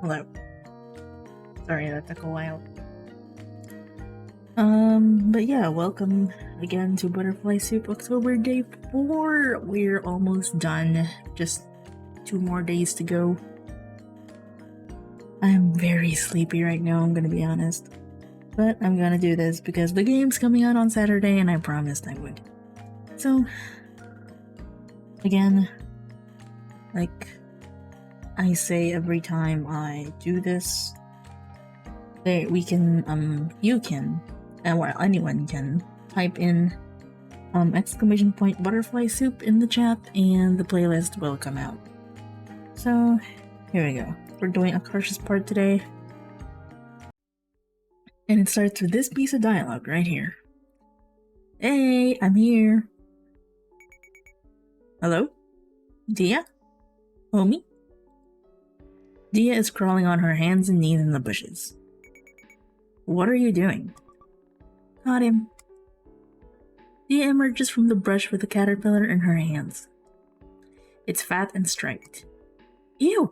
Hello. Sorry, that took a while. But yeah, welcome again to Butterfly Soup October Day 4. We're almost done. Just 2 more days to go. I'm very sleepy right now, I'm gonna be honest. But I'm gonna do this because the game's coming out on Saturday and I promised I would. So, again, like I say every time I do this, you can, or anyone can, type in !butterfly soup in the chat and the playlist will come out. So, here we go. We're doing Akarsha's part today. And it starts with this piece of dialogue right here. Hey, I'm here. Hello? Dia? Homie? Dia is crawling on her hands and knees in the bushes. What are you doing? Caught him. Dia emerges from the brush with a caterpillar in her hands. It's fat and striped. Ew!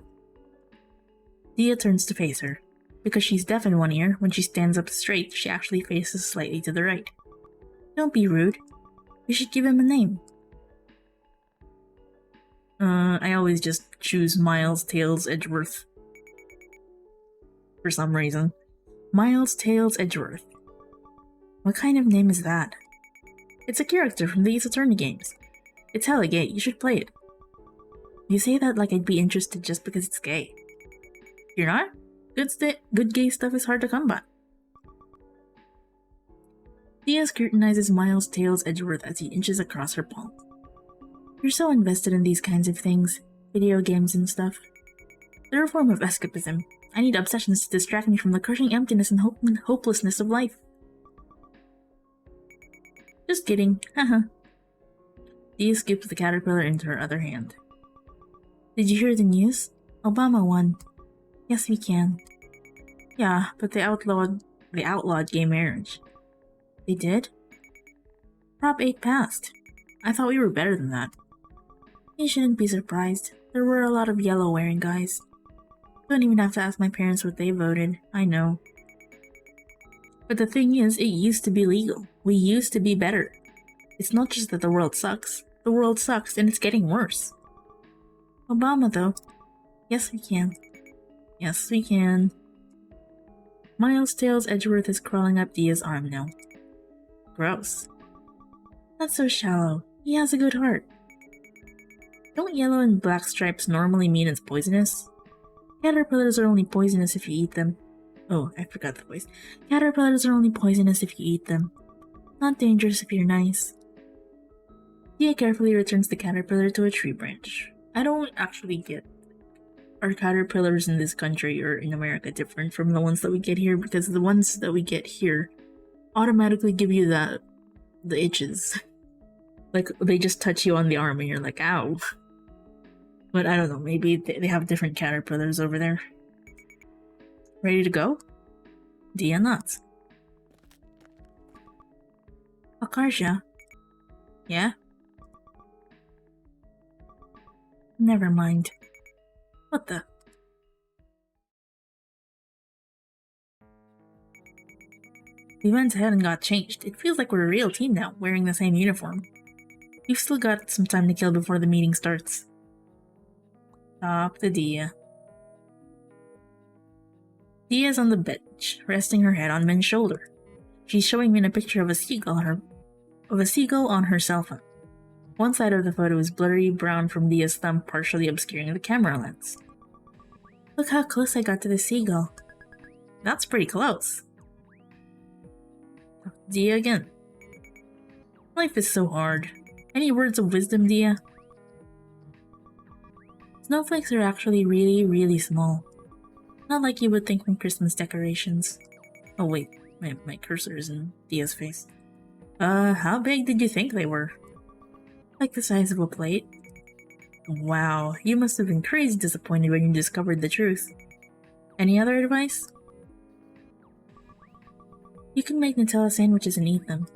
Dia turns to face her. Because she's deaf in one ear, when she stands up straight, she actually faces slightly to the right. Don't be rude. You should give him a name. I always just choose Miles Tails Edgeworth. For some reason. Miles Tails Edgeworth. What kind of name is that? It's a character from the Ace Attorney games. It's hella gay, you should play it. You say that like I'd be interested just because it's gay. You're not? Good gay stuff is hard to come by. Dia scrutinizes Miles Tails Edgeworth as he inches across her palm. You're so invested in these kinds of things, video games and stuff. They're a form of escapism. I need obsessions to distract me from the crushing emptiness and hopelessness of life. Just kidding, haha. Dia scoops the caterpillar into her other hand. Did you hear the news? Obama won. Yes, we can. Yeah, but they outlawed gay marriage. They did? Prop 8 passed. I thought we were better than that. You shouldn't be surprised. There were a lot of yellow-wearing guys. Don't even have to ask my parents what they voted. I know. But the thing is, it used to be legal. We used to be better. It's not just that the world sucks. The world sucks, and it's getting worse. Obama, though. Yes, we can. Yes, we can. Miles Tails Edgeworth is crawling up Dia's arm now. Gross. That's so shallow. He has a good heart. Don't yellow and black stripes normally mean it's poisonous? Caterpillars are only poisonous if you eat them. Oh, I forgot the voice. Caterpillars are only poisonous if you eat them. Not dangerous if you're nice. Dia carefully returns the caterpillar to a tree branch. I don't actually get... Are caterpillars in this country or in America different from the ones that we get here? Because the ones that we get here automatically give you the itches. Like, they just touch you on the arm and you're like, ow. But I don't know, maybe they have different caterpillars over there. Ready to go? Dia nods. Akarsha? Yeah? Never mind. What the? We went ahead and got changed. It feels like we're a real team now, wearing the same uniform. You've still got some time to kill before the meeting starts. Stop the Dia. Dia's on the bench, resting her head on Min's shoulder. She's showing Min a picture of a seagull on her cell phone. One side of the photo is blurry brown from Dia's thumb, partially obscuring the camera lens. Look how close I got to the seagull. That's pretty close. Dia again. Life is so hard. Any words of wisdom, Dia? Snowflakes are actually really, really small. Not like you would think from Christmas decorations. Oh wait, my cursor is in Dia's face. How big did you think they were? Like the size of a plate. Wow, you must have been crazy disappointed when you discovered the truth. Any other advice? You can make Nutella sandwiches and eat them.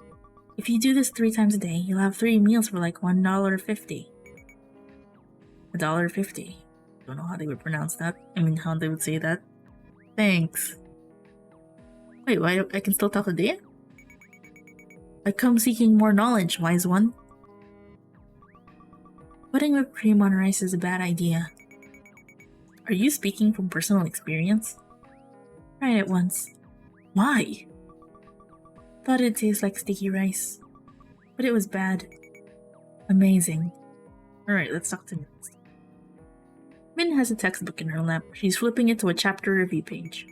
If you do this 3 times a day, you'll have 3 meals for like $1.50. $1.50. Don't know how they would pronounce that. I mean, how they would say that. Thanks. Wait, why I can still talk to Dia? I come seeking more knowledge, wise one. Putting whipped cream on rice is a bad idea. Are you speaking from personal experience? Try it once. Why? Thought it tastes like sticky rice. But it was bad. Amazing. Alright, let's talk to Min. Min has a textbook in her lap. She's flipping it to a chapter review page.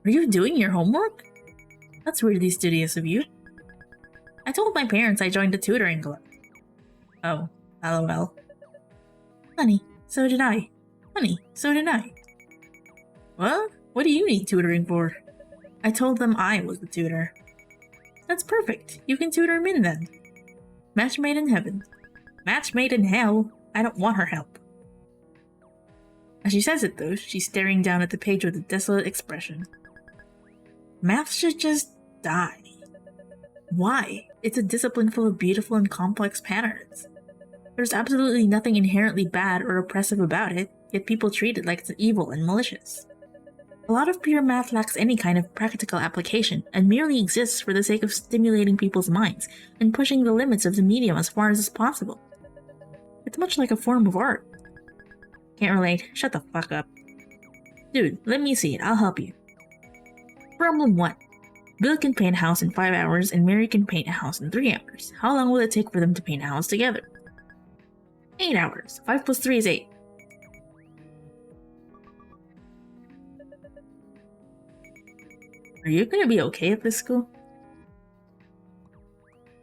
Are you doing your homework? That's weirdly studious of you. I told my parents I joined the tutoring club. Oh, lol. Honey, so did I. Honey, so did I. What? What do you need tutoring for? I told them I was the tutor. That's perfect. You can tutor Min then. Match made in heaven. Match made in hell. I don't want her help. As she says it though, she's staring down at the page with a desolate expression. Math should just die. Why? It's a discipline full of beautiful and complex patterns. There's absolutely nothing inherently bad or oppressive about it, yet people treat it like it's evil and malicious. A lot of pure math lacks any kind of practical application and merely exists for the sake of stimulating people's minds and pushing the limits of the medium as far as is possible. It's much like a form of art. Can't relate. Shut the fuck up. Dude, let me see it. I'll help you. Problem 1. Bill can paint a house in 5 hours and Mary can paint a house in 3 hours. How long will it take for them to paint a house together? 8 hours. 5 plus 3 is 8. Are you gonna be okay at this school?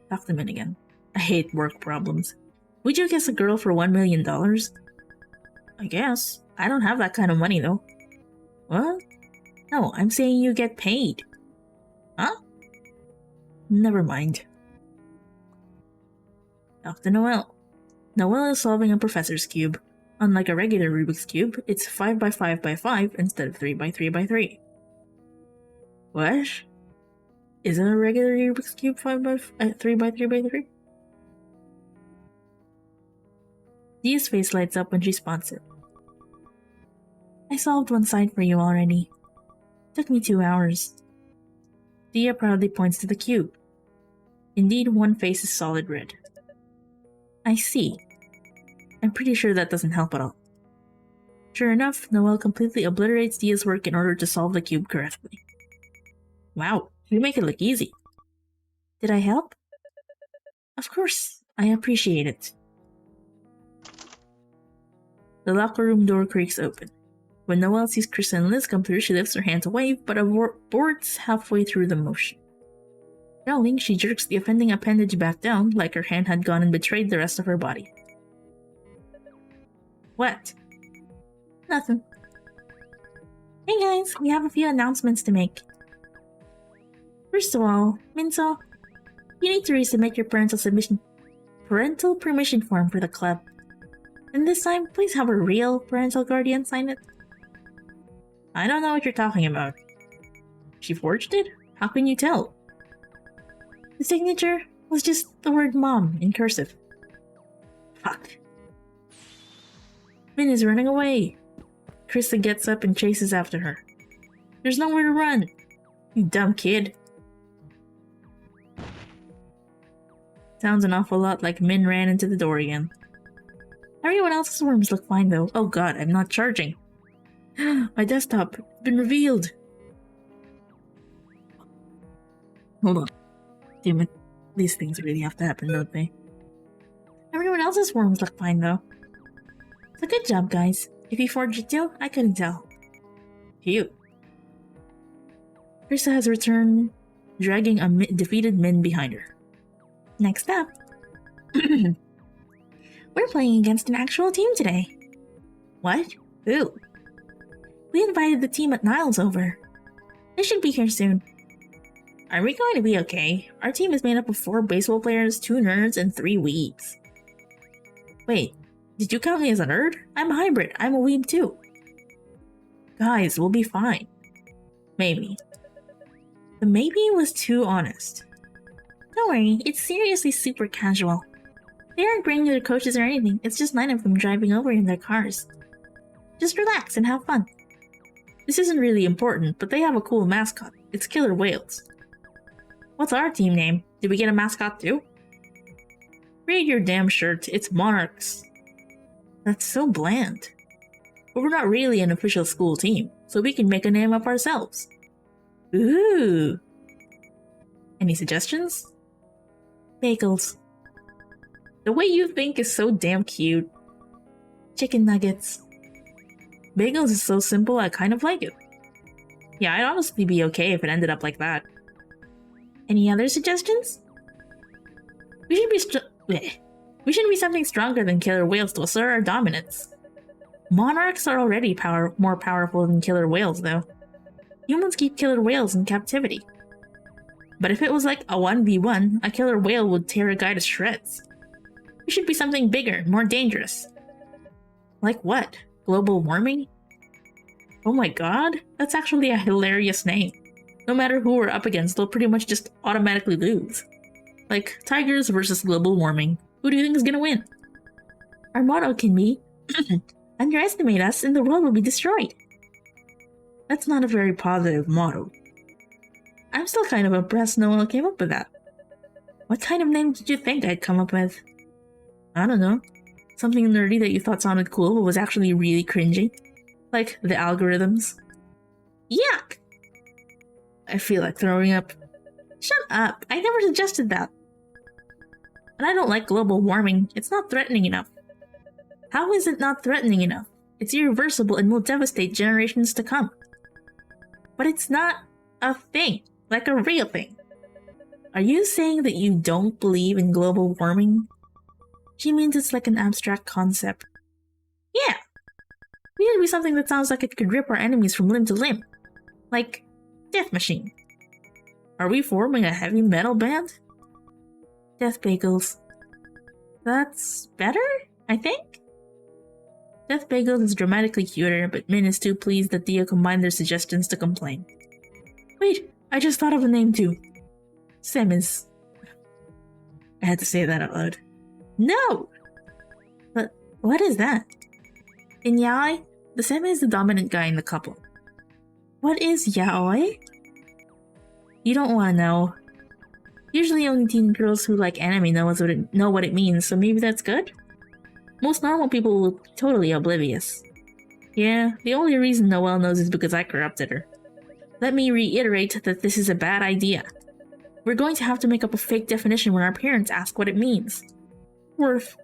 Talk to Min again. I hate work problems. Would you guess a girl for $1 million? I guess. I don't have that kind of money though. What? No, I'm saying you get paid. Huh? Never mind. Talk to Noelle. Noelle is solving a professor's cube. Unlike a regular Rubik's Cube, it's 5 by 5 by 5 instead of 3 by 3 by 3. What? Isn't a regular Rubik's Cube 3 by 3 by 3? Dia's face lights up when she spots it. I solved one side for you already. Took me 2 hours. Dia proudly points to the cube. Indeed, one face is solid red. I see. I'm pretty sure that doesn't help at all. Sure enough, Noelle completely obliterates Dia's work in order to solve the cube correctly. Wow, you make it look easy. Did I help? Of course, I appreciate it. The locker room door creaks open. When Noelle sees Chris and Liz come through, she lifts her hand to wave, but aborts halfway through the motion. Yelling, she jerks the offending appendage back down, like her hand had gone and betrayed the rest of her body. What? Nothing. Hey guys, we have a few announcements to make. First of all, Minso, you need to resubmit your parental permission form for the club. And this time, please have a real parental guardian sign it. I don't know what you're talking about. She forged it? How can you tell? The signature was just the word mom in cursive. Fuck. Min is running away. Krista gets up and chases after her. There's nowhere to run. You dumb kid. Sounds an awful lot like Min ran into the door again. Everyone else's worms look fine though. Oh god, I'm not charging. My desktop has been revealed. Hold on. Damn it. These things really have to happen, don't they? Everyone else's worms look fine though. So good job, guys. If you forged it too, I couldn't tell. Phew. Krista has returned, dragging a defeated Min behind her. Next up. We're playing against an actual team today. What? Who? We invited the team at Niles over. They should be here soon. Are we going to be okay? Our team is made up of 4 baseball players, 2 nerds, and 3 weebs. Wait, did you count me as a nerd? I'm a hybrid. I'm a weeb too. Guys, we'll be fine. Maybe. The maybe was too honest. Don't worry, it's seriously super casual. They aren't bringing their coaches or anything, it's just 9 of them driving over in their cars. Just relax and have fun. This isn't really important, but they have a cool mascot. It's Killer Whales. What's our team name? Did we get a mascot too? Read your damn shirt, it's Monarchs. That's so bland. But we're not really an official school team, so we can make a name up ourselves. Ooh. Any suggestions? Bagels. The way you think is so damn cute. Chicken nuggets. Bagels is so simple, I kind of like it. Yeah, I'd honestly be okay if it ended up like that. Any other suggestions? We should be something stronger than Killer Whales to assert our dominance. Monarchs are already more powerful than Killer Whales, though. Humans keep Killer Whales in captivity. But if it was like a 1v1, a Killer Whale would tear a guy to shreds. We should be something bigger, more dangerous. Like what? Global warming? Oh my god, that's actually a hilarious name. No matter who we're up against, they'll pretty much just automatically lose. Like, tigers versus global warming. Who do you think is gonna win? Our motto can be, underestimate us and the world will be destroyed. That's not a very positive motto. I'm still kind of impressed no one came up with that. What kind of name did you think I'd come up with? I don't know. Something nerdy that you thought sounded cool but was actually really cringy. Like the algorithms. Yuck! I feel like throwing up. Shut up! I never suggested that. And I don't like global warming. It's not threatening enough. How is it not threatening enough? It's irreversible and will devastate generations to come. But it's not a thing. Like a real thing. Are you saying that you don't believe in global warming? She means it's like an abstract concept. Yeah! We should be something that sounds like it could rip our enemies from limb to limb. Like, Death Machine. Are we forming a heavy metal band? Death Bagels. That's better, I think? Death Bagels is dramatically cuter, but Min is too pleased that Dio combined their suggestions to complain. Wait, I just thought of a name too. Semis. I had to say that out loud. No! But what is that? In yaoi, the semi is the dominant guy in the couple. What is yaoi? You don't want to know. Usually only teen girls who like anime know what it means, so maybe that's good? Most normal people will be totally oblivious. Yeah, the only reason Noelle knows is because I corrupted her. Let me reiterate that this is a bad idea. We're going to have to make up a fake definition when our parents ask what it means. Worth.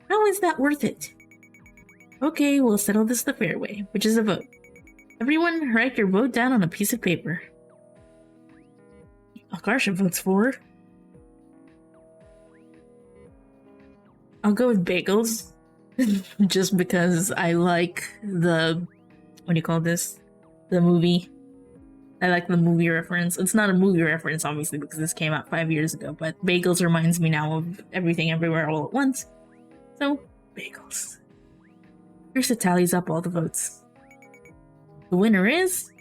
How is that worth it? Okay, we'll settle this the fair way, which is a vote. Everyone, write your vote down on a piece of paper. Akarsha votes for. I'll go with bagels. Just because I like the... What do you call this? The movie. I like the movie reference. It's not a movie reference, obviously, because this came out 5 years ago, but bagels reminds me now of Everything Everywhere All at Once. So, bagels. Here's the tallies up all the votes. The winner is...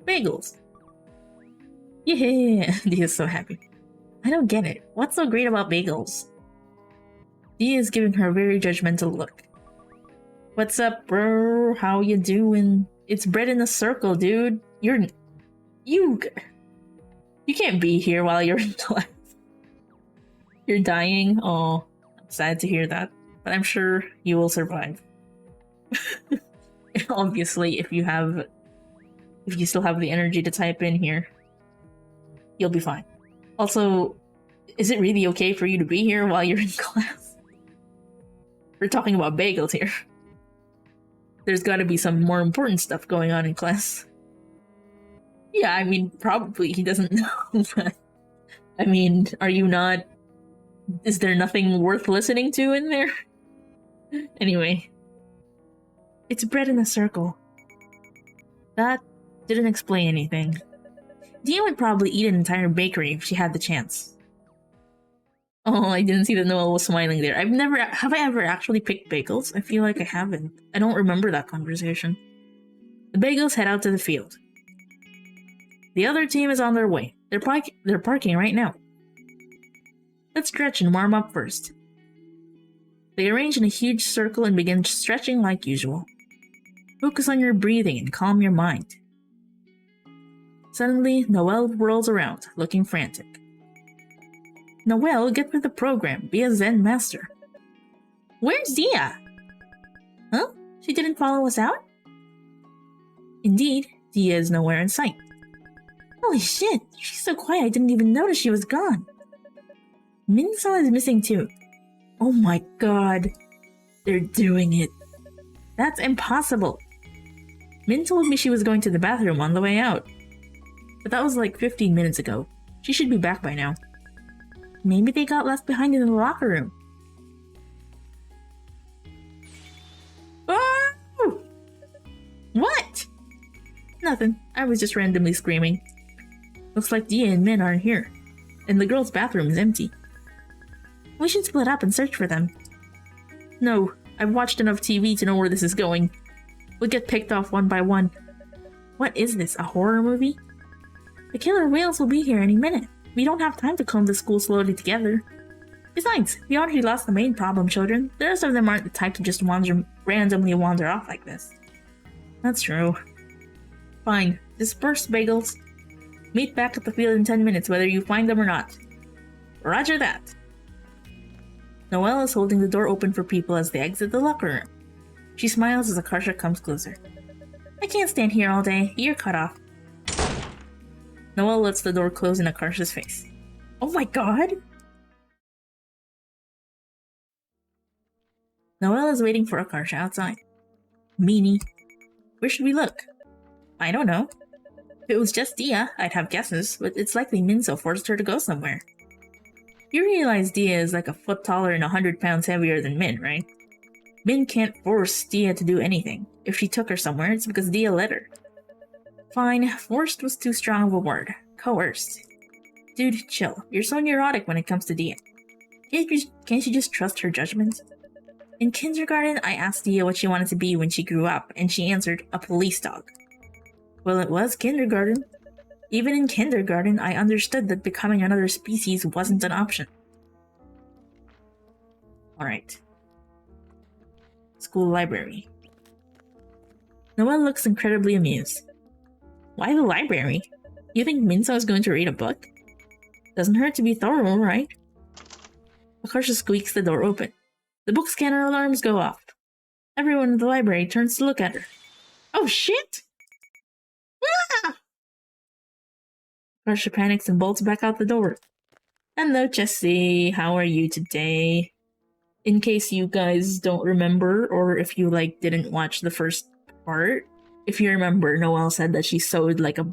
bagels. Yeah! Dia is so happy. I don't get it. What's so great about bagels? Dia is giving her a very judgmental look. What's up, bro? How you doing? It's bread in a circle, dude. You can't be here while you're in class. You're dying? Oh, I'm sad to hear that. But I'm sure you will survive. Obviously, if you still have the energy to type in here, you'll be fine. Also, is it really okay for you to be here while you're in class? We're talking about bagels here. There's gotta be some more important stuff going on in class. Yeah, I mean, probably he doesn't know, but... I mean, are you not... Is there nothing worth listening to in there? Anyway. It's bread in a circle. That didn't explain anything. Dia would probably eat an entire bakery if she had the chance. Oh, I didn't see that Noelle was smiling there. Have I ever actually picked bagels? I feel like I haven't. I don't remember that conversation. The bagels head out to the field. The other team is on their way. They're parking right now. Let's stretch and warm up first. They arrange in a huge circle and begin stretching like usual. Focus on your breathing and calm your mind. Suddenly, Noelle whirls around, looking frantic. Noelle, get with the program. Be a Zen master. Where's Dia? Huh? She didn't follow us out? Indeed, Dia is nowhere in sight. Holy shit, she's so quiet I didn't even notice she was gone. Minso is missing too. Oh my god. They're doing it. That's impossible. Min told me she was going to the bathroom on the way out. But that was like 15 minutes ago. She should be back by now. Maybe they got left behind in the locker room. Oh! What? Nothing. I was just randomly screaming. Looks like Dia and Min aren't here. And the girls' bathroom is empty. We should split up and search for them. No, I've watched enough TV to know where this is going. We'll get picked off one by one. What is this, a horror movie? The killer whales will be here any minute. We don't have time to comb the school slowly together. Besides, we already lost the main problem children. The rest of them aren't the type to just randomly wander off like this. That's true. Fine, disperse, bagels. Meet back at the field in 10 minutes whether you find them or not. Roger that. Noelle is holding the door open for people as they exit the locker room. She smiles as Akarsha comes closer. I can't stand here all day. You're cut off. Noelle lets the door close in Akarsha's face. Oh my god! Noelle is waiting for Akarsha outside. Meanie. Where should we look? I don't know. If it was just Dia, I'd have guesses, but it's likely Minso forced her to go somewhere. You realize Dia is like a foot taller and 100 pounds heavier than Min, right? Min can't force Dia to do anything. If she took her somewhere, it's because Dia let her. Fine, forced was too strong of a word. Coerced. Dude, chill. You're so neurotic when it comes to Dia. Can't you just trust her judgment? In kindergarten, I asked Dia what she wanted to be when she grew up, and she answered, a police dog. Well, it was kindergarten. Even in kindergarten, I understood that becoming another species wasn't an option. Alright. School library. Noelle looks incredibly amused. Why the library? You think Minso is going to read a book? Doesn't hurt to be thorough, right? Akarsha squeaks the door open. The book scanner alarms go off. Everyone in the library turns to look at her. Oh shit! Ah! Akarsha panics and bolts back out the door. Hello, Jessie. How are you today? In case you guys don't remember, or if you didn't watch the first part, if you remember, Noelle said that she sewed like a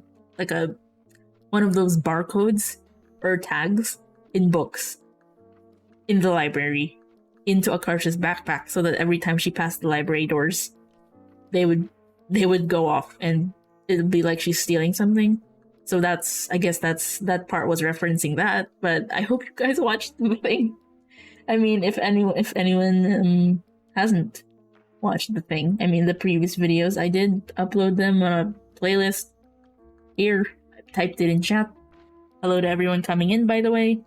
one of those barcodes or tags in books in the library into Akarsha's backpack so that every time she passed the library doors, they would go off and it would be like she's stealing something. So I guess that part was referencing that, but I hope you guys watched the thing. I mean, if anyone hasn't watched the thing, I mean the previous videos, I did upload them on a playlist here. I typed it in chat. Hello to everyone coming in, by the way.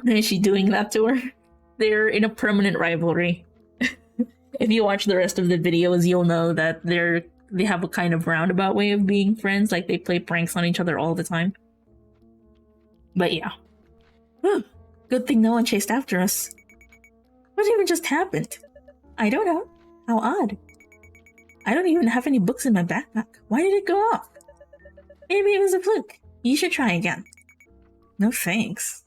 Is she doing that to her? They're in a permanent rivalry. If you watch the rest of the videos, you'll know that they have a kind of roundabout way of being friends, like they play pranks on each other all the time. But yeah. Whew. Good thing no one chased after us. What even just happened? I don't know. How odd. I don't even have any books in my backpack. Why did it go off? Maybe it was a fluke. You should try again. No thanks.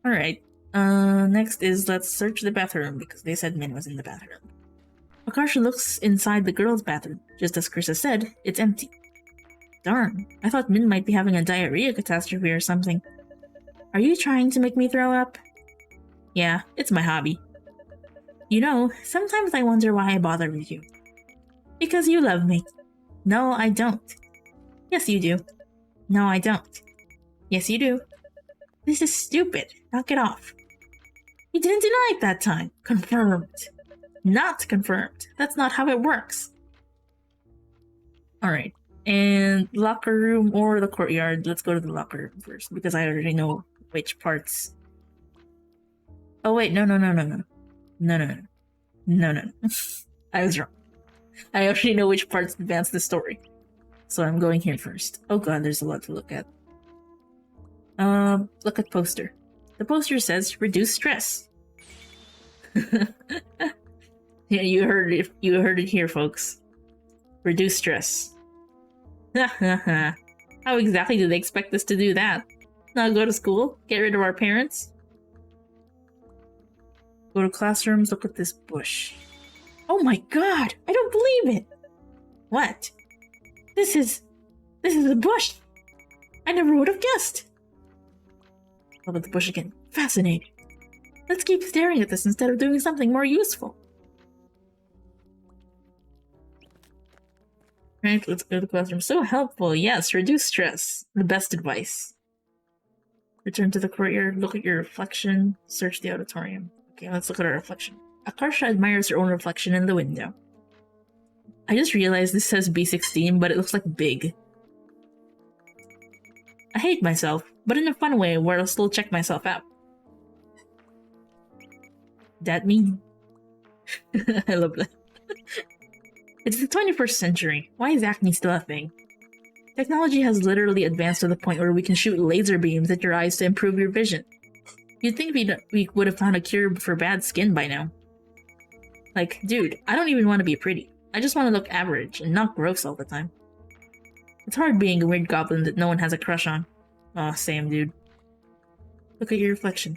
Alright. Next is let's search the bathroom because they said Min was in the bathroom. Akarsha looks inside the girls' bathroom. Just as Krista said, it's empty. Darn, I thought Min might be having a diarrhea catastrophe or something. Are you trying to make me throw up? Yeah, it's my hobby. You know, sometimes I wonder why I bother with you. Because you love me. No, I don't. Yes, you do. No, I don't. Yes, you do. This is stupid. Knock it off. You didn't deny it that time. Confirmed. Not confirmed. That's not how it works. Alright. And locker room or the courtyard. Let's go to the locker room first because I already know which parts. Oh wait, no. No. I was wrong. I already know which parts advance the story. So I'm going here first. Oh god, there's a lot to look at. Look at poster. The poster says reduce stress. Yeah, you heard it. You heard it here, folks. Reduce stress. How exactly do they expect us to do that? Not go to school? Get rid of our parents? Go to classrooms, look at this bush. Oh my god! I don't believe it! What? This is a bush! I never would have guessed! Look at the bush again. Fascinating. Let's keep staring at this instead of doing something more useful. Right, let's go to the classroom. So helpful. Yes, reduce stress. The best advice. Return to the courtyard, look at your reflection, search the auditorium. Okay, let's look at our reflection. Akarsha admires her own reflection in the window. I just realized this says B16, but it looks like big. I hate myself, but in a fun way where I'll still check myself out. That mean? I love that. It's the 21st century. Why is acne still a thing? Technology has literally advanced to the point where we can shoot laser beams at your eyes to improve your vision. You'd think we would have found a cure for bad skin by now. Like, dude, I don't even want to be pretty. I just want to look average and not gross all the time. It's hard being a weird goblin that no one has a crush on. Aw, same, dude. Look at your reflection.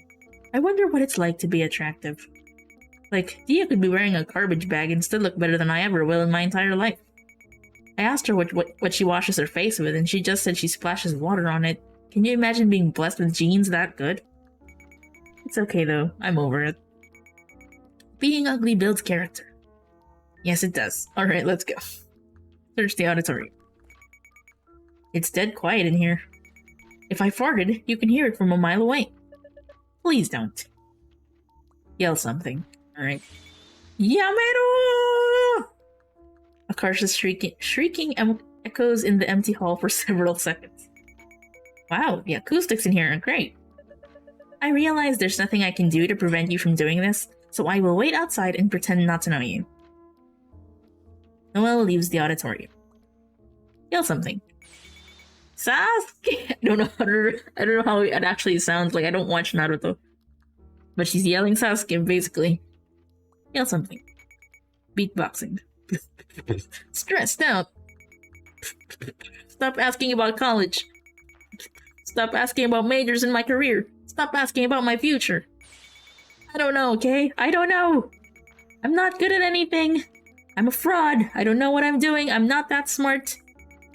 I wonder what it's like to be attractive. Like, Dia could be wearing a garbage bag and still look better than I ever will in my entire life. I asked her what she washes her face with, and she just said she splashes water on it. Can you imagine being blessed with genes that good? It's okay though, I'm over it. Being ugly builds character. Yes, it does. Alright, let's go. Search the auditorium. It's dead quiet in here. If I farted, you can hear it from a mile away. Please don't. Yell something. Alright. Yamero! Akarsha's shrieking echoes in the empty hall for several seconds. Wow, the acoustics in here are great. I realize there's nothing I can do to prevent you from doing this, so I will wait outside and pretend not to know you. Noelle leaves the auditorium. Yell something. Sasuke! I don't know how it actually sounds. Like, I don't watch Naruto. But she's yelling Sasuke, basically. Yell something. Beatboxing. Stressed out. Stop asking about college. Stop asking about majors in my career. Stop asking about my future. I don't know, okay? I don't know. I'm not good at anything. I'm a fraud. I don't know what I'm doing. I'm not that smart.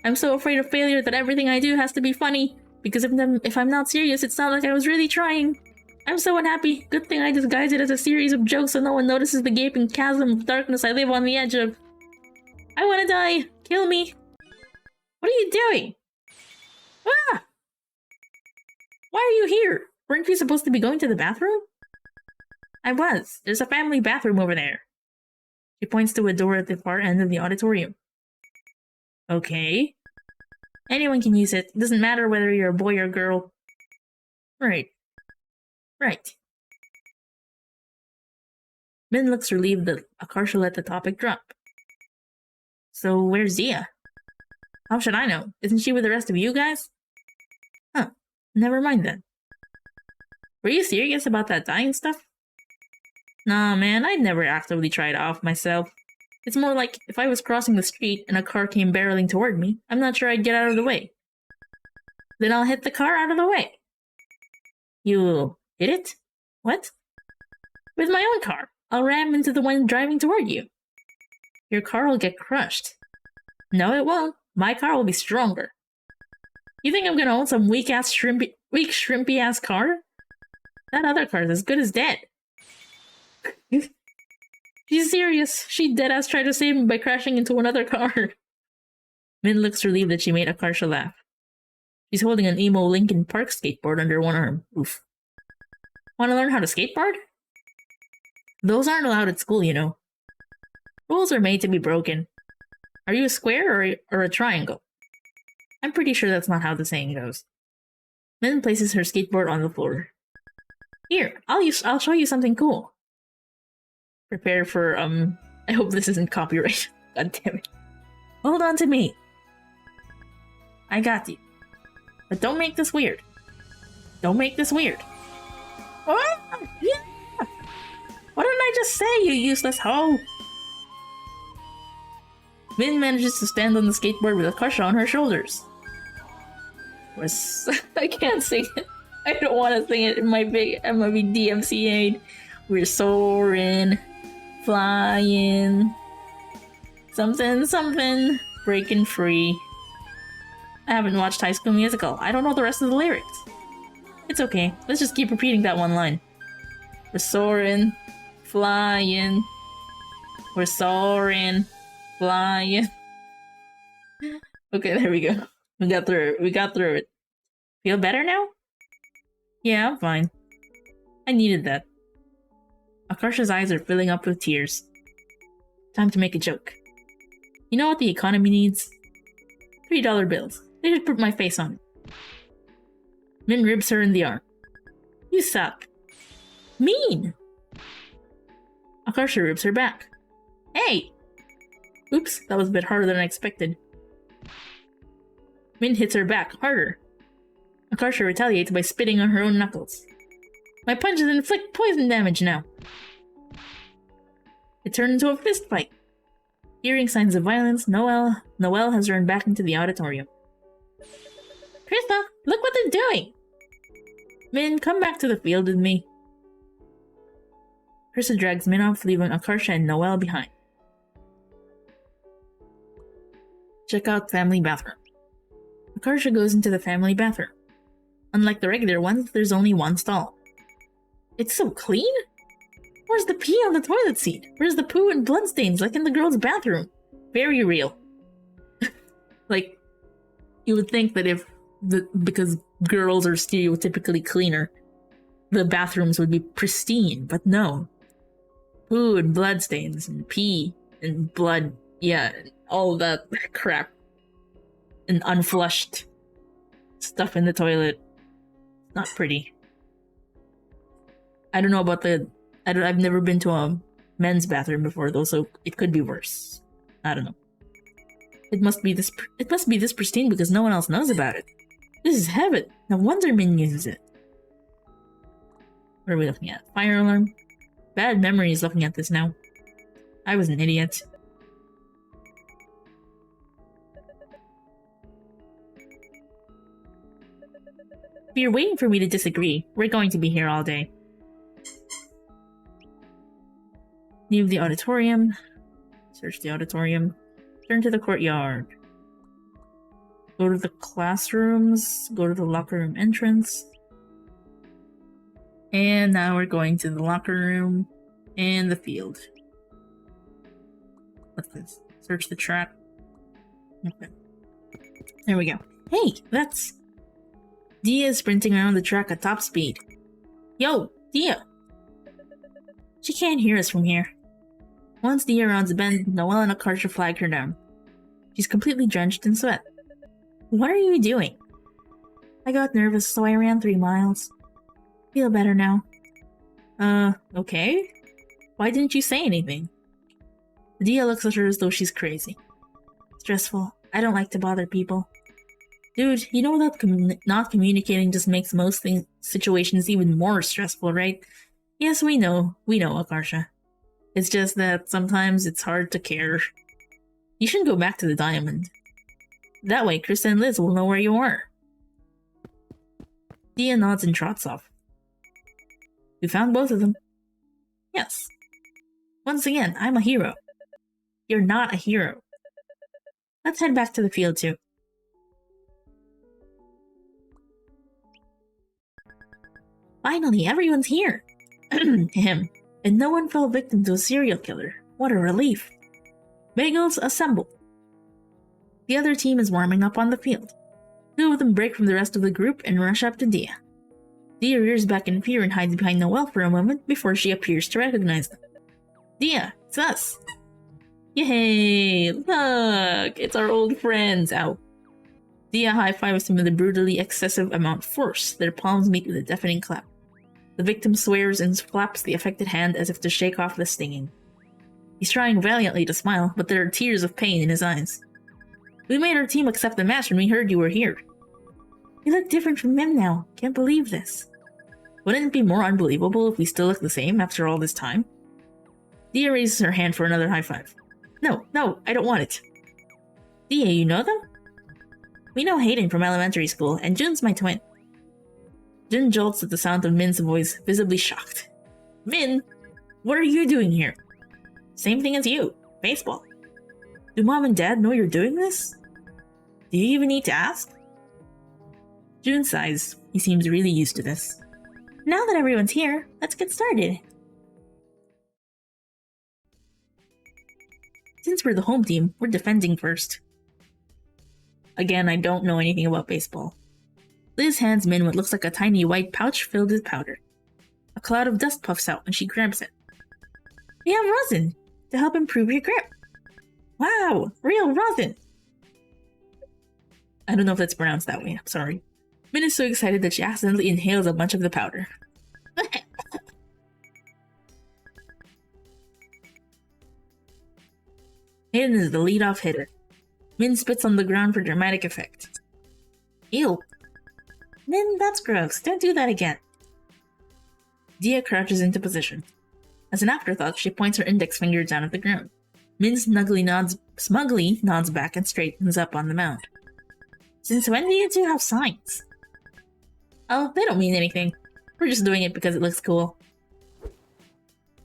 I'm so afraid of failure that everything I do has to be funny. Because if I'm not serious, it's not like I was really trying. I'm so unhappy. Good thing I disguised it as a series of jokes so no one notices the gaping chasm of darkness I live on the edge of. I want to die. Kill me. What are you doing? Ah! Why are you here? Weren't we supposed to be going to the bathroom? I was. There's a family bathroom over there. She points to a door at the far end of the auditorium. Okay. Anyone can use it. Doesn't matter whether you're a boy or girl. Right. Min looks relieved that Akarsha let the topic drop. So where's Zia? How should I know? Isn't she with the rest of you guys? Huh. Never mind then. Were you serious about that dying stuff? Nah, man, I'd never actively try it off myself. It's more like if I was crossing the street and a car came barreling toward me, I'm not sure I'd get out of the way. Then I'll hit the car out of the way. You hit it? What? With my own car. I'll ram into the one driving toward you. Your car will get crushed. No, it won't. My car will be stronger. You think I'm gonna own some weak shrimpy ass car? That other car's as good as dead. She's serious. She deadass tried to save me by crashing into another car. Min looks relieved that she made Akarsha laugh. She's holding an emo Linkin Park skateboard under one arm. Oof. Want to learn how to skateboard? Those aren't allowed at school, you know. Rules are made to be broken. Are you a square or a triangle? I'm pretty sure that's not how the saying goes. Min places her skateboard on the floor. Here, I'll show you something cool. Prepare for, I hope this isn't copyright. God damn it. Hold on to me. I got you. But don't make this weird. Don't make this weird. Oh, yeah. What did I just say, you useless hoe? Min manages to stand on the skateboard with Akarsha on her shoulders. I can't sing it. I don't want to sing it in my big MLB DMCA. We're soaring, flying, something, something, breaking free. I haven't watched High School Musical. I don't know the rest of the lyrics. It's okay. Let's just keep repeating that one line. We're soaring, flying. We're soaring, flying. Okay, there we go. We got through it. We got through it. Feel better now? Yeah, I'm fine. I needed that. Akarsha's eyes are filling up with tears. Time to make a joke. You know what the economy needs? $3 bills. They should put my face on it. Min ribs her in the arm. You suck. Mean! Akarsha ribs her back. Hey! Oops, that was a bit harder than I expected. Min hits her back, harder. Akarsha retaliates by spitting on her own knuckles. My punches inflict poison damage now. It turned into a fist fight. Hearing signs of violence, Noelle has run back into the auditorium. Krista, look what they're doing! Min, come back to the field with me. Krista drags Min off, leaving Akarsha and Noelle behind. Check out family bathroom. Akarsha goes into the family bathroom. Unlike the regular ones, there's only one stall. It's so clean? Where's the pee on the toilet seat? Where's the poo and bloodstains like in the girls' bathroom? Very real. Like, you would think that because girls are stereotypically cleaner, the bathrooms would be pristine, but no. Poo and bloodstains and pee and blood, yeah, all that crap. And unflushed stuff in the toilet. Not pretty. I don't know about I've never been to a men's bathroom before though, so it could be worse. I don't know. It must be this pristine because no one else knows about it. This is heaven. No wonder Min uses it. What are we looking at? Fire alarm? Bad memories looking at this now. I was an idiot. If you're waiting for me to disagree, we're going to be here all day. Leave the auditorium. Search the auditorium. Turn to the courtyard. Go to the classrooms. Go to the locker room entrance. And now we're going to the locker room and the field. What's this? Search the track. Okay. There we go. Hey, that's... Dia is sprinting around the track at top speed. Yo, Dia! She can't hear us from here. Once Dia rounds a bend, Noelle and Akarsha flag her down. She's completely drenched in sweat. What are you doing? I got nervous, so I ran 3 miles. Feel better now. Okay? Why didn't you say anything? Dia looks at her as though she's crazy. Stressful. I don't like to bother people. Dude, you know that not communicating just makes most situations even more stressful, right? Yes, we know, Akarsha. It's just that sometimes it's hard to care. You shouldn't go back to the diamond. That way, Krista and Liz will know where you are. Dia nods and trots off. We found both of them. Yes. Once again, I'm a hero. You're not a hero. Let's head back to the field too. Finally, everyone's here! Him. And no one fell victim to a serial killer. What a relief. Bagels, assemble. The other team is warming up on the field. 2 of them break from the rest of the group and rush up to Dia. Dia rears back in fear and hides behind Noelle for a moment before she appears to recognize them. Dia, it's us! Yay! Look! It's our old friends! Ow. Dia high-fives him with a brutally excessive amount of force. Their palms meet with a deafening clap. The victim swears and flaps the affected hand as if to shake off the stinging. He's trying valiantly to smile, but there are tears of pain in his eyes. We made our team accept the match when we heard you were here. You look different from him now. Can't believe this. Wouldn't it be more unbelievable if we still look the same after all this time? Dia raises her hand for another high five. No, I don't want it. Dia, you know them? We know Hayden from elementary school, and Jun's my twin. Jun jolts at the sound of Min's voice, visibly shocked. Min, what are you doing here? Same thing as you. Baseball. Do Mom and Dad know you're doing this? Do you even need to ask? Jun sighs. He seems really used to this. Now that everyone's here, let's get started. Since we're the home team, we're defending first. Again, I don't know anything about baseball. Liz hands Min what looks like a tiny white pouch filled with powder. A cloud of dust puffs out when she grabs it. We have rosin to help improve your grip. Wow, real rosin! I don't know if that's pronounced that way, I'm sorry. Min is so excited that she accidentally inhales a bunch of the powder. Hayden is the lead-off hitter. Min spits on the ground for dramatic effect. Ew. Min, that's gross. Don't do that again. Dia crouches into position. As an afterthought, she points her index finger down at the ground. Min smugly nods back and straightens up on the mound. Since when do you two have signs? Oh, they don't mean anything. We're just doing it because it looks cool.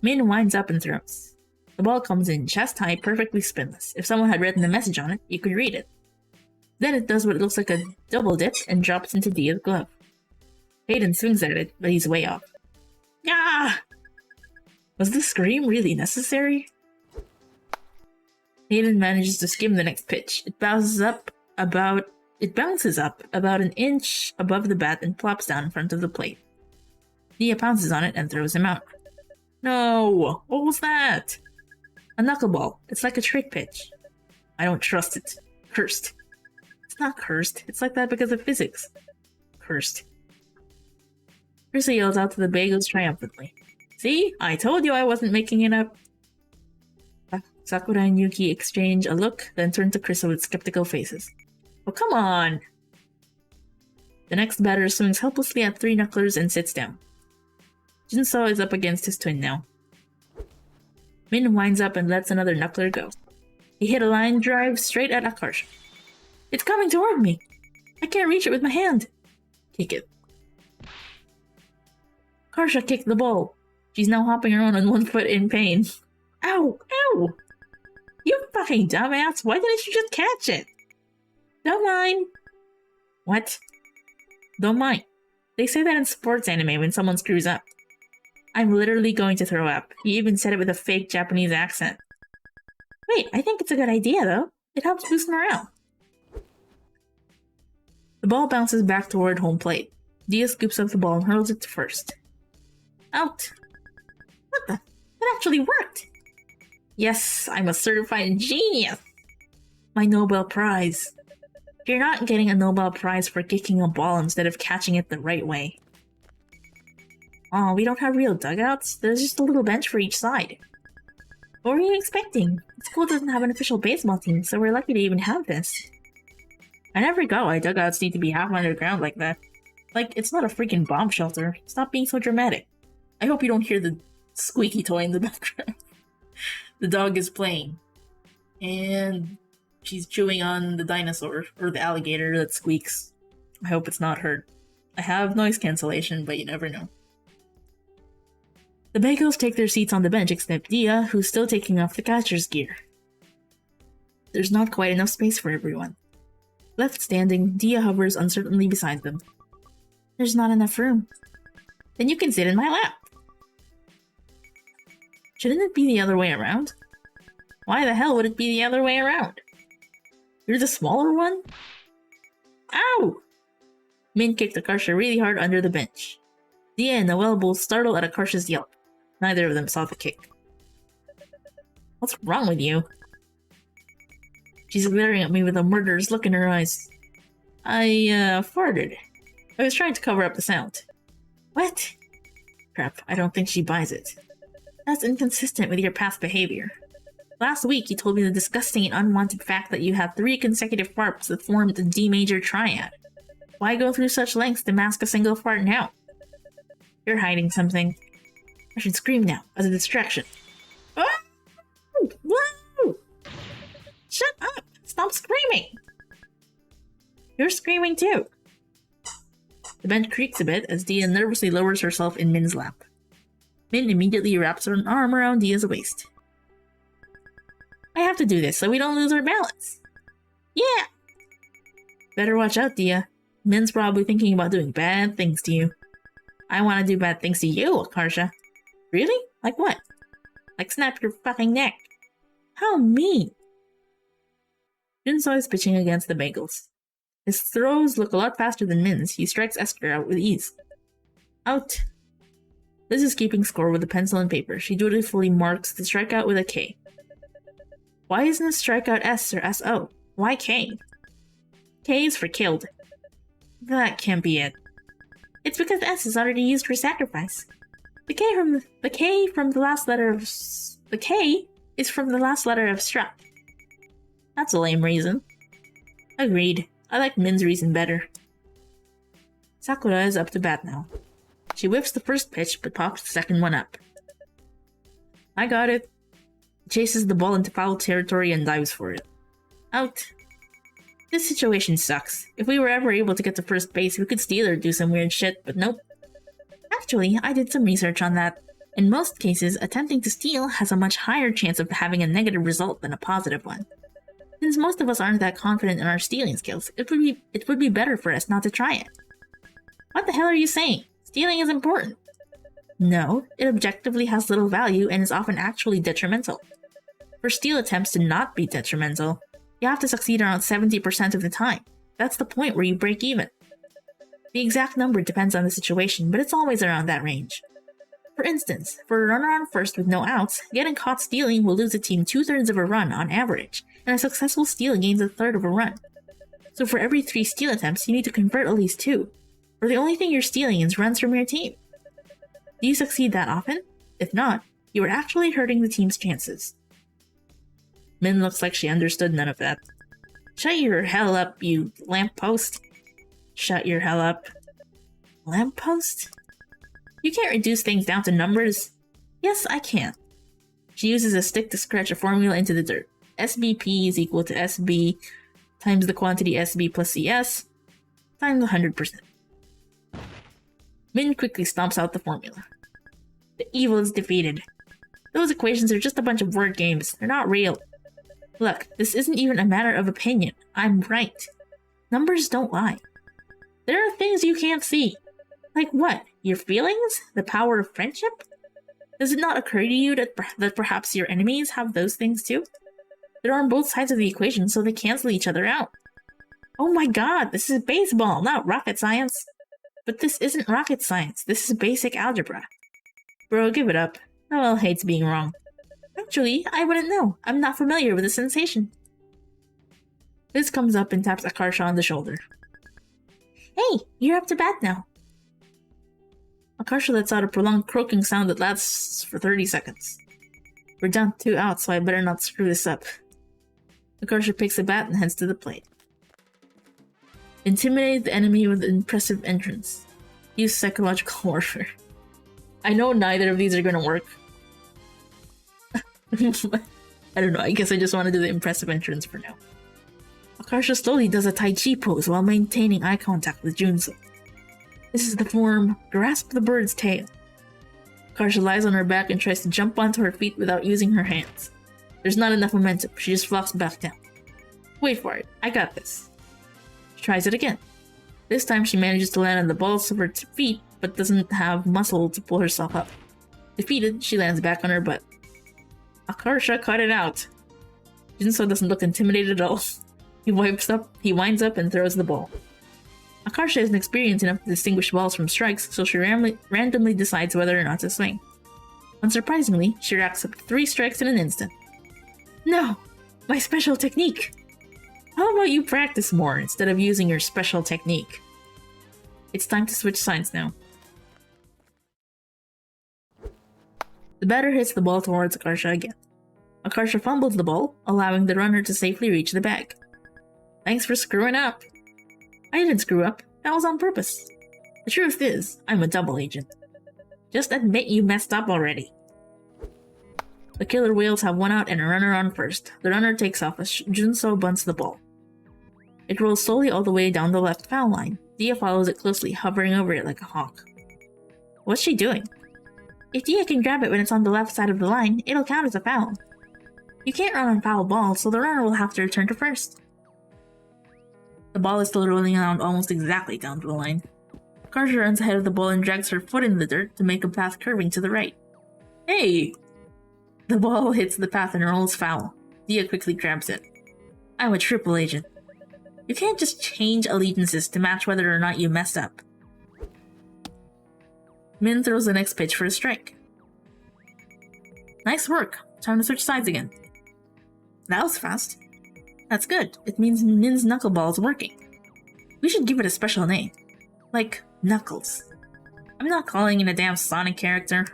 Min winds up and throws. The ball comes in chest high, perfectly spinless. If someone had written the message on it, you could read it. Then it does what looks like a double dip and drops into Dia's glove. Hayden swings at it, but he's way off. Ah! Was this scream really necessary? Hayden manages to skim the next pitch. It bounces up about an inch above the bat and plops down in front of the plate. Dia pounces on it and throws him out. No! What was that? A knuckleball. It's like a trick pitch. I don't trust it. Cursed. It's not cursed. It's like that because of physics. Cursed. Krista yells out to the bagels triumphantly. See? I told you I wasn't making it up. Sakura and Yuki exchange a look, then turn to Krista with skeptical faces. Oh, come on! The next batter swings helplessly at three knucklers and sits down. Jinso is up against his twin now. Min winds up and lets another knuckler go. He hit a line drive straight at Akarsha. It's coming toward me! I can't reach it with my hand! Kick it. Akarsha kicked the ball. She's now hopping around on one foot in pain. Ow! Ow! You fucking dumbass! Why didn't you just catch it? Don't mind. What? Don't mind. They say that in sports anime when someone screws up. I'm literally going to throw up. He even said it with a fake Japanese accent. Wait, I think it's a good idea though. It helps boost morale. The ball bounces back toward home plate. Dia scoops up the ball and hurls it to first. Out! What the? It actually worked! Yes, I'm a certified genius! My Nobel Prize. You're not getting a Nobel Prize for kicking a ball instead of catching it the right way. Aw, we don't have real dugouts? There's just a little bench for each side. What were you expecting? The school doesn't have an official baseball team, so we're lucky to even have this. I never got why dugouts need to be half underground like that. Like, it's not a freaking bomb shelter. Stop being so dramatic. I hope you don't hear the squeaky toy in the background. The dog is playing. And she's chewing on the dinosaur, or the alligator that squeaks. I hope it's not hurt. I have noise cancellation, but you never know. The Bagels take their seats on the bench except Dia, who's still taking off the catcher's gear. There's not quite enough space for everyone. Left standing, Dia hovers uncertainly beside them. There's not enough room. Then you can sit in my lap. Shouldn't it be the other way around? Why the hell would it be the other way around? You're the smaller one? Ow! Min kicked Akarsha really hard under the bench. Dia and Noelle both startled at Akarsha's yelp. Neither of them saw the kick. What's wrong with you? She's glaring at me with a murderous look in her eyes. I farted. I was trying to cover up the sound. What? Crap, I don't think she buys it. That's inconsistent with your past behavior. Last week, you told me the disgusting and unwanted fact that you had 3 consecutive farts that formed the D major triad. Why go through such lengths to mask a single fart now? You're hiding something. I should scream now, as a distraction. Oh! Whoa! Shut up! Stop screaming! You're screaming too. The bench creaks a bit as Dia nervously lowers herself in Min's lap. Min immediately wraps her arm around Dia's waist. I have to do this so we don't lose our balance. Yeah! Better watch out, Dia. Min's probably thinking about doing bad things to you. I want to do bad things to you, Akarsha. Really? Like what? Like snap your fucking neck. How mean! Junso is pitching against the Bagels. His throws look a lot faster than Min's. He strikes Esker out with ease. Out! Liz is keeping score with a pencil and paper. She dutifully marks the strikeout with a K. Why isn't the strikeout S or SO? Why K? K is for killed. That can't be it. It's because S is already used for sacrifice. The K is from the last letter of struck. That's a lame reason. Agreed. I like Min's reason better. Sakura is up to bat now. She whiffs the first pitch, but pops the second one up. I got it. Chases the ball into foul territory and dives for it. Out. This situation sucks. If we were ever able to get to first base, we could steal or do some weird shit, but nope. Actually, I did some research on that. In most cases, attempting to steal has a much higher chance of having a negative result than a positive one. Since most of us aren't that confident in our stealing skills, it would be better for us not to try it. What the hell are you saying? Stealing is important. No, it objectively has little value and is often actually detrimental. For steal attempts to not be detrimental, you have to succeed around 70% of the time. That's the point where you break even. The exact number depends on the situation, but it's always around that range. For instance, for a runner on first with no outs, getting caught stealing will lose a team 2/3 of a run on average, and a successful steal gains 1/3 of a run. So for every 3 steal attempts, you need to convert at least 2, or the only thing you're stealing is runs from your team. Do you succeed that often? If not, you are actually hurting the team's chances. Min looks like she understood none of that. Shut your hell up, you lamppost. Shut your hell up. Lamppost? You can't reduce things down to numbers. Yes, I can. She uses a stick to scratch a formula into the dirt. SBP is equal to SB times the quantity SB plus CS times 100%. Min quickly stomps out the formula. The evil is defeated. Those equations are just a bunch of word games. They're not real. Look, this isn't even a matter of opinion. I'm right. Numbers don't lie. There are things you can't see. Like what? Your feelings? The power of friendship? Does it not occur to you that perhaps your enemies have those things too? They're on both sides of the equation, so they cancel each other out. Oh my god, this is baseball, not rocket science. But this isn't rocket science, this is basic algebra. Bro, give it up. Noel hates being wrong. Actually, I wouldn't know. I'm not familiar with the sensation. Liz comes up and taps Akarsha on the shoulder. Hey, you're up to bat now. Akarsha lets out a prolonged croaking sound that lasts for 30 seconds. We're down 2 outs, so I better not screw this up. Akarsha picks a bat and heads to the plate. Intimidate the enemy with an impressive entrance. Use psychological warfare. I know neither of these are gonna work. I don't know, I guess I just want to do the impressive entrance for now. Akarsha slowly does a Tai Chi pose while maintaining eye contact with Junso. This is the form, grasp the bird's tail. Akarsha lies on her back and tries to jump onto her feet without using her hands. There's not enough momentum, she just flops back down. Wait for it, I got this. She tries it again. This time she manages to land on the balls of her feet, but doesn't have muscle to pull herself up. Defeated, she lands back on her butt. Akarsha cut it out. Junso doesn't look intimidated at all. He winds up and throws the ball. Akarsha isn't experienced enough to distinguish balls from strikes, so she randomly decides whether or not to swing. Unsurprisingly, she racks up 3 strikes in an instant. No! My special technique! How about you practice more instead of using your special technique? It's time to switch sides now. The batter hits the ball towards Akarsha again. Akarsha fumbles the ball, allowing the runner to safely reach the bag. Thanks for screwing up. I didn't screw up. That was on purpose. The truth is, I'm a double agent. Just admit you messed up already. The killer whales have one out and a runner on first. The runner takes off as Junso bunts the ball. It rolls slowly all the way down the left foul line. Dia follows it closely, hovering over it like a hawk. What's she doing? If Dia can grab it when it's on the left side of the line, it'll count as a foul. You can't run on foul balls, so the runner will have to return to first. The ball is still rolling around almost exactly down the line. Akarsha runs ahead of the ball and drags her foot in the dirt to make a path curving to the right. Hey! The ball hits the path and rolls foul. Dia quickly grabs it. I'm a triple agent. You can't just change allegiances to match whether or not you messed up. Min throws the next pitch for a strike. Nice work. Time to switch sides again. That was fast. That's good. It means Min's knuckleball is working. We should give it a special name. Like Knuckles. I'm not calling it a damn Sonic character.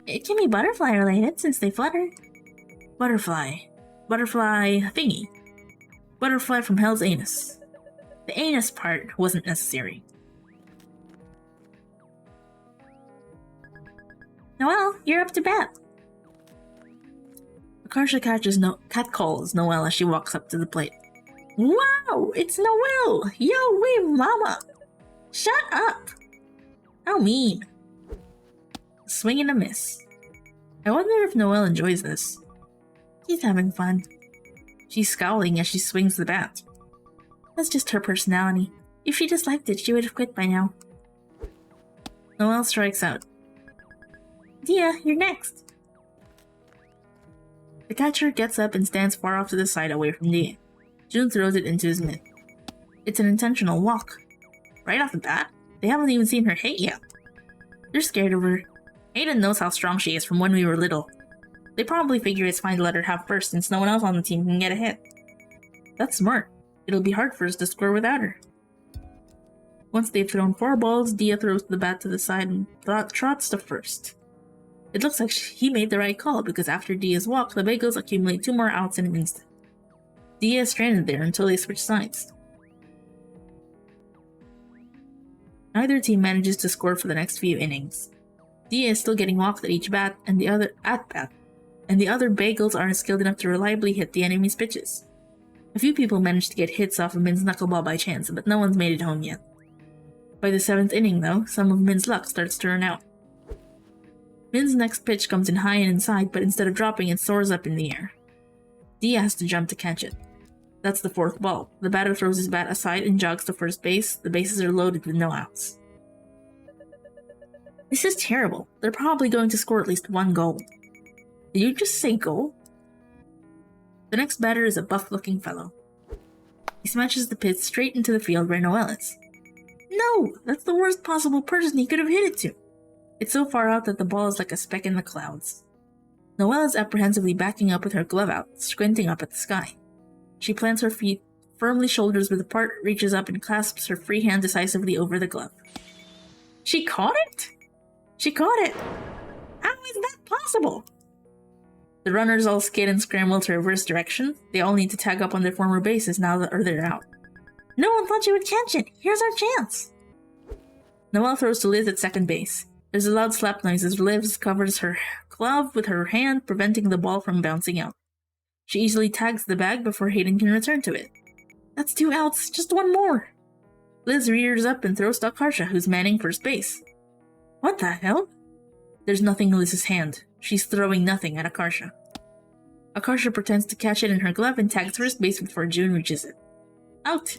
It can be butterfly related since they flutter. Butterfly. Butterfly thingy. Butterfly from Hell's Anus. The anus part wasn't necessary. Noelle, you're up to bat. Akarsha catcalls Noelle as she walks up to the plate. Wow, it's Noelle! Yo, wee mama! Shut up! How mean. Swing and a miss. I wonder if Noelle enjoys this. She's having fun. She's scowling as she swings the bat. That's just her personality. If she disliked it, she would have quit by now. Noelle strikes out. Dia, you're next. The catcher gets up and stands far off to the side away from Dia. June throws it into his mitt. It's an intentional walk. Right off the bat, they haven't even seen her hit yet. They're scared of her. Aiden knows how strong she is from when we were little. They probably figure it's fine to let her have first since no one else on the team can get a hit. That's smart. It'll be hard for us to score without her. Once they've thrown 4 balls, Dia throws the bat to the side and trots to first. It looks like he made the right call because after Dia's walk, the Bagels accumulate 2 more outs in an instant. Dia is stranded there until they switch sides. Neither team manages to score for the next few innings. Dia is still getting walked at each bat and the other at-bat, and the other Bagels aren't skilled enough to reliably hit the enemy's pitches. A few people manage to get hits off of Min's knuckleball by chance, but no one's made it home yet. By the 7th inning, though, some of Min's luck starts to run out. Min's next pitch comes in high and inside, but instead of dropping, it soars up in the air. Dia has to jump to catch it. That's the 4th ball. The batter throws his bat aside and jogs to first base. The bases are loaded with no outs. This is terrible. They're probably going to score at least 1 goal. Did you just say goal? The next batter is a buff-looking fellow. He smashes the pitch straight into the field where Noelle is. No! That's the worst possible person he could have hit it to. It's so far out that the ball is like a speck in the clouds. Noelle is apprehensively backing up with her glove out, squinting up at the sky. She plants her feet firmly shoulders width apart, reaches up and clasps her free hand decisively over the glove. She caught it? She caught it! How is that possible? The runners all skid and scramble to reverse direction. They all need to tag up on their former bases now that they're out. No one thought she would catch it! Here's our chance! Noelle throws to Liz at second base. There's a loud slap noise as Liz covers her glove with her hand, preventing the ball from bouncing out. She easily tags the bag before Hayden can return to it. That's 2 outs, just 1 more! Liz rears up and throws to Akarsha, who's manning first base. What the hell? There's nothing in Liz's hand. She's throwing nothing at Akarsha. Akarsha pretends to catch it in her glove and tags first base before June reaches it. Out!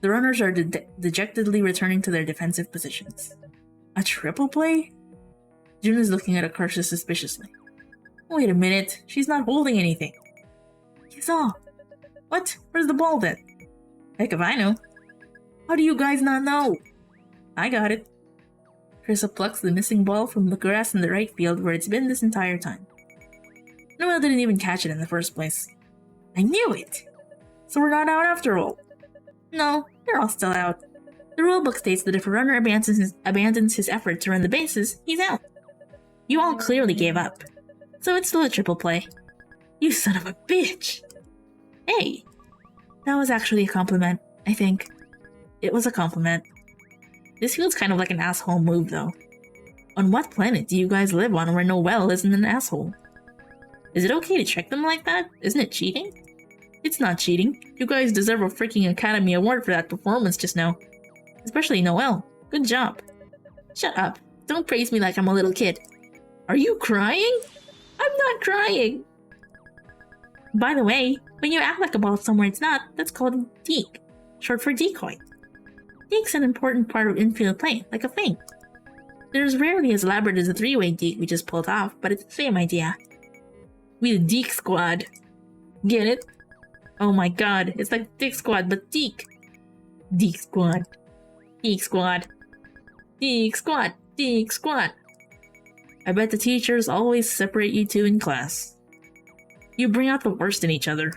The runners are dejectedly returning to their defensive positions. A triple play? June is looking at Akarsha suspiciously. Wait a minute, she's not holding anything. You saw. What? Where's the ball then? Heck if I know. How do you guys not know? I got it. Krissa plucks the missing ball from the grass in the right field where it's been this entire time. Noelle didn't even catch it in the first place. I knew it! So we're not out after all. No, they're all still out. The rulebook states that if a runner abandons his effort to run the bases, he's out. You all clearly gave up. So it's still a triple play. You son of a bitch! Hey! That was actually a compliment, I think. It was a compliment. This feels kind of like an asshole move, though. On what planet do you guys live on where Noelle isn't an asshole? Is it okay to trick them like that? Isn't it cheating? It's not cheating. You guys deserve a freaking Academy Award for that performance just now. Especially Noelle. Good job. Shut up. Don't praise me like I'm a little kid. Are you crying? I'm not crying! By the way, when you act like a ball somewhere it's not, that's called deke, short for decoy. Deke's an important part of infield play, like a feint. There's rarely as elaborate as the three-way deke we just pulled off, but it's the same idea. We the Deke Squad. Get it? Oh my god, it's like Dick Squad, but Deke. Deke Squad. Deke Squad. Deke Squad. Deke Squad. I bet the teachers always separate you two in class. You bring out the worst in each other.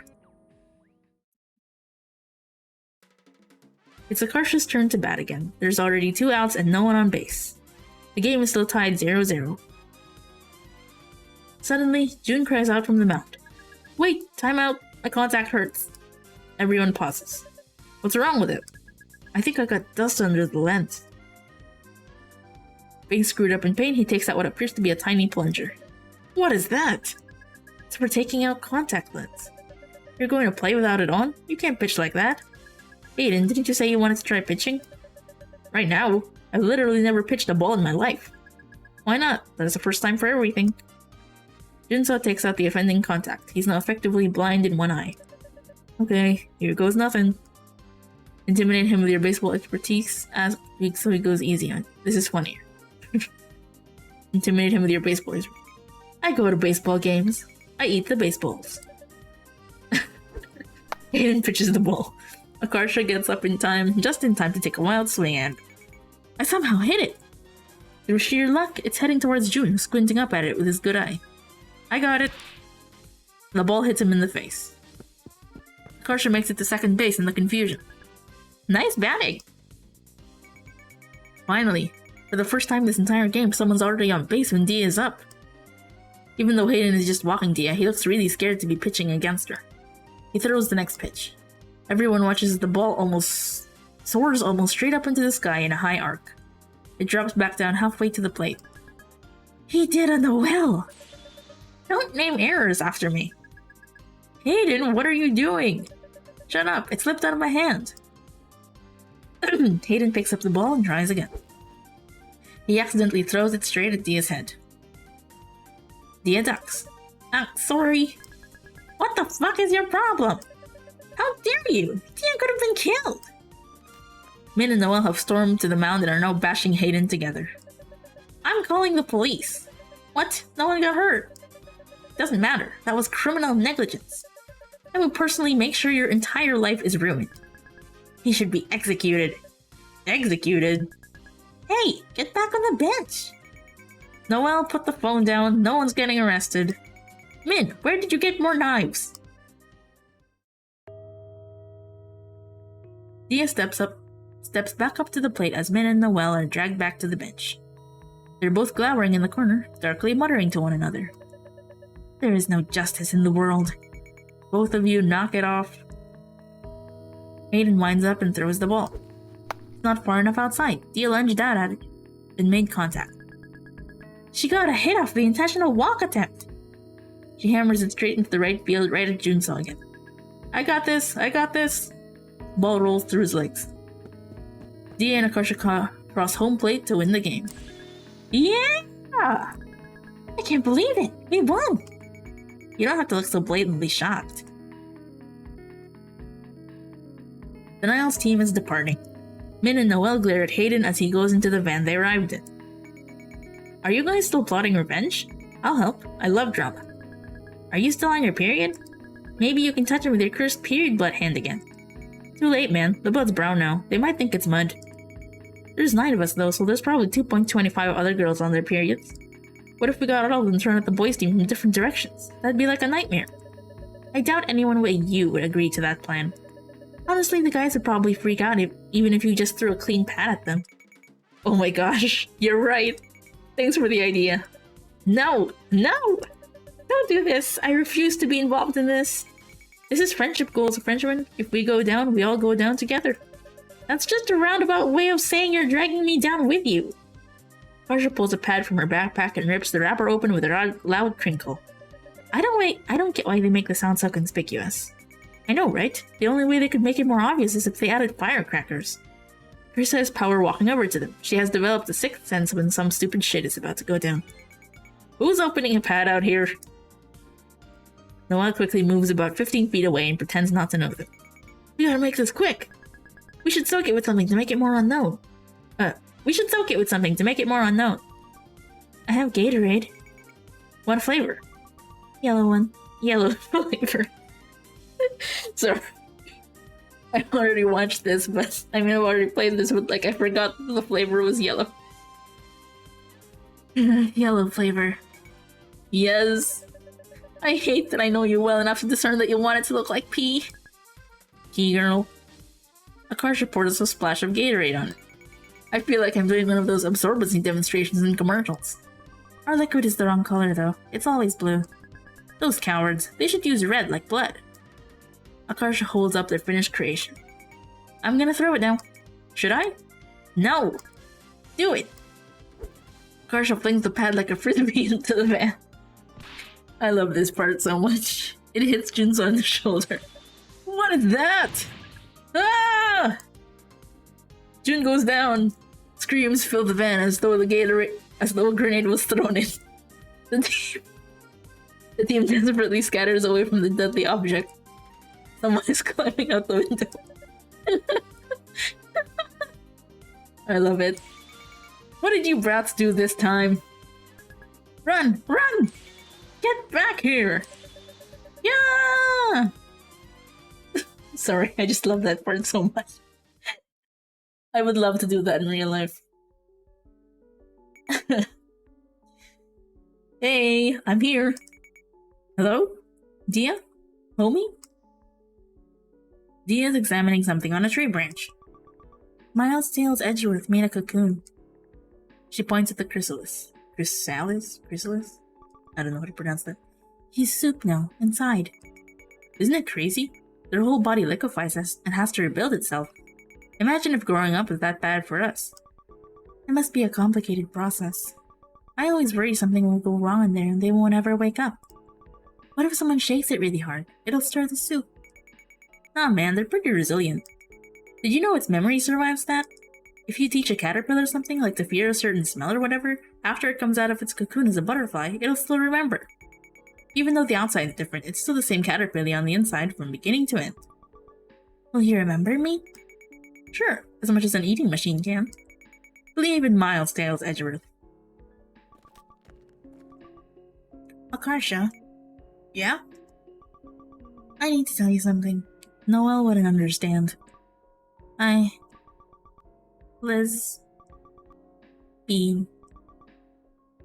It's Akarsha's turn to bat again. There's already 2 outs and no one on base. The game is still tied 0-0. Suddenly, June cries out from the mound. Wait, timeout, my contact hurts. Everyone pauses. What's wrong with it? I think I got dust under the lens. Being screwed up in pain, he takes out what appears to be a tiny plunger. What is that? It's for taking out contact lens. You're going to play without it on? You can't pitch like that. Aiden, didn't you say you wanted to try pitching? Right now, I've literally never pitched a ball in my life. Why not? That is the first time for everything. Junso takes out the offending contact. He's now effectively blind in one eye. Okay, here goes nothing. Intimidate him with your baseball expertise so he goes easy on. This is funnier. Intimidate him with your baseball expertise. I go to baseball games. I eat the baseballs. Aiden pitches the ball. Akarsha gets up in time, just in time to take a wild swing and... I somehow hit it! Through sheer luck, it's heading towards June, squinting up at it with his good eye. I got it! The ball hits him in the face. Akarsha makes it to second base in the confusion. Nice batting! Finally, for the first time this entire game, someone's already on base when Dia is up. Even though Hayden is just walking Dia, he looks really scared to be pitching against her. He throws the next pitch. Everyone watches as the ball soars almost straight up into the sky in a high arc. It drops back down halfway to the plate. He did a Noelle! Don't name errors after me. Hayden, what are you doing? Shut up, it slipped out of my hand. Hayden picks up the ball and tries again. He accidentally throws it straight at Dia's head. Dia ducks. Sorry. What the fuck is your problem? How dare you? Dia could have been killed. Min and Noelle have stormed to the mound and are now bashing Hayden together. I'm calling the police. What? No one got hurt. Doesn't matter. That was criminal negligence. I will personally make sure your entire life is ruined. He should be executed. Executed? Hey, get back on the bench. Noelle, put the phone down. No one's getting arrested. Min, where did you get more knives? Dia steps back up to the plate as Min and Noelle are dragged back to the bench. They're both glowering in the corner, darkly muttering to one another. There is no justice in the world. Both of you knock it off. Hayden winds up and throws the ball. It's not far enough outside. Dia lunged out at it and made contact. She got a hit off the intentional walk attempt. She hammers it straight into the right field, right at Junso again. I got this. Ball rolls through his legs. Dia and Akarsha cross home plate to win the game. Yeah! I can't believe it! We won! You don't have to look so blatantly shocked. The Niles team is departing. Min and Noelle glare at Hayden as he goes into the van they arrived in. Are you guys still plotting revenge? I'll help. I love drama. Are you still on your period? Maybe you can touch him with your cursed period blood hand again. Too late, man. The blood's brown now. They might think it's mud. There's 9 of us though, so there's probably 2.25 other girls on their periods. What if we got all of them thrown at the boys' team from different directions? That'd be like a nightmare. I doubt anyone but you would agree to that plan. Honestly, the guys would probably freak out even if you just threw a clean pad at them. Oh my gosh, you're right. Thanks for the idea. No! Don't do this. I refuse to be involved in this. This is friendship goals, Frenchman. If we go down, we all go down together. That's just a roundabout way of saying you're dragging me down with you. Marsha pulls a pad from her backpack and rips the wrapper open with a loud crinkle. I don't get why they make the sound so conspicuous. I know, right? The only way they could make it more obvious is if they added firecrackers. Krista has power walking over to them. She has developed a sixth sense when some stupid shit is about to go down. Who's opening a pad out here? Noelle quickly moves about 15 feet away and pretends not to know them. We gotta make this quick. We should soak it with something to make it more unknown. I have Gatorade. What flavor? Yellow one. Yellow flavor. Sorry. I've already watched this, but I've already played this, but I forgot the flavor was yellow. Yellow flavor. Yes. I hate that I know you well enough to discern that you want it to look like pee. Pee girl. A car's report has a splash of Gatorade on it. I feel like I'm doing one of those absorbency demonstrations in commercials. Our liquid is the wrong color though. It's always blue. Those cowards. They should use red like blood. Akarsha holds up their finished creation. I'm gonna throw it now. Should I? No! Do it! Akarsha flings the pad like a frisbee into the van. I love this part so much. It hits Junso on the shoulder. What is that? Ah! Jun goes down. Screams fill the van as though a grenade was thrown in. The team desperately scatters away from the deadly object. Someone is climbing out the window. I love it. What did you brats do this time? Run! Run! Get back here! Yeah! Sorry, I just love that part so much. I would love to do that in real life. Hey, I'm here. Hello? Dia? Homie? Dia's examining something on a tree branch. Miles Tails Edgeworth made a cocoon. She points at the chrysalis. Chrysalis? I don't know how to pronounce that. He's soup now, inside. Isn't it crazy? Their whole body liquefies and has to rebuild itself. Imagine if growing up is that bad for us. It must be a complicated process. I always worry something will go wrong in there and they won't ever wake up. What if someone shakes it really hard? It'll stir the soup. Nah man, they're pretty resilient. Did you know its memory survives that? If you teach a caterpillar something, like to fear a certain smell or whatever, after it comes out of its cocoon as a butterfly, it'll still remember. Even though the outside is different, it's still the same caterpillar on the inside from beginning to end. Will you remember me? Sure, as much as an eating machine can. Believe in Miles Tails Edgeworth. Akarsha? Yeah? I need to tell you something. Noelle wouldn't understand. Liz... Bean.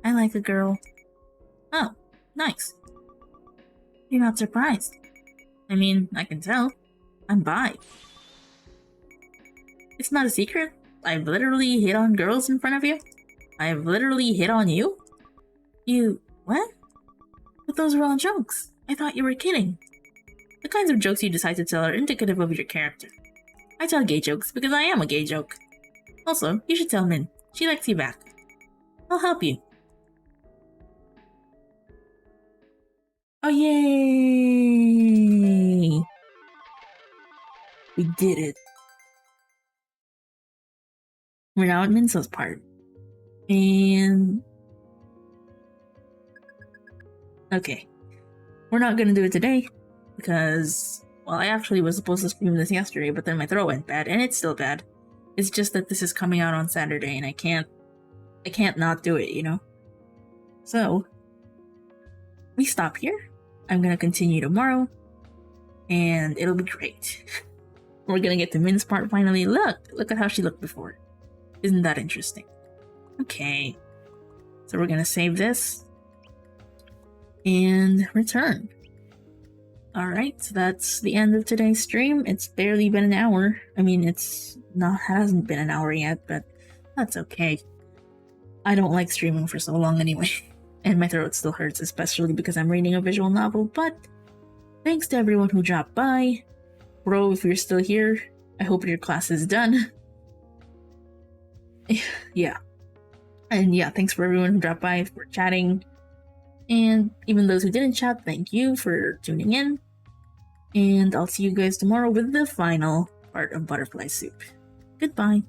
I like a girl. Oh, nice. You're not surprised. I mean, I can tell. I'm bi. It's not a secret. I've literally hit on girls in front of you. I've literally hit on you. You... what? But those were all jokes. I thought you were kidding. The kinds of jokes you decide to tell are indicative of your character. I tell gay jokes because I am a gay joke. Also, you should tell Min. She likes you back. I'll help you. Oh, yay! We did it. We're now at Minso's part. And... okay. We're not gonna do it today, because... well, I actually was supposed to stream this yesterday, but then my throat went bad, and it's still bad. It's just that this is coming out on Saturday, and I can't not do it, you know? So... we stop here. I'm gonna continue tomorrow, and it'll be great. We're gonna get to Min's part finally. Look at how she looked before. Isn't that interesting? Okay. So we're gonna save this and return. Alright, so that's the end of today's stream. It's barely been an hour. I mean, hasn't been an hour yet, but that's okay. I don't like streaming for so long anyway. And my throat still hurts, especially because I'm reading a visual novel, but thanks to everyone who dropped by. Bro, if you're still here, I hope your class is done. Yeah. And yeah, thanks for everyone who dropped by, for chatting. And even those who didn't chat, thank you for tuning in. And I'll see you guys tomorrow with the final part of Butterfly Soup. Goodbye.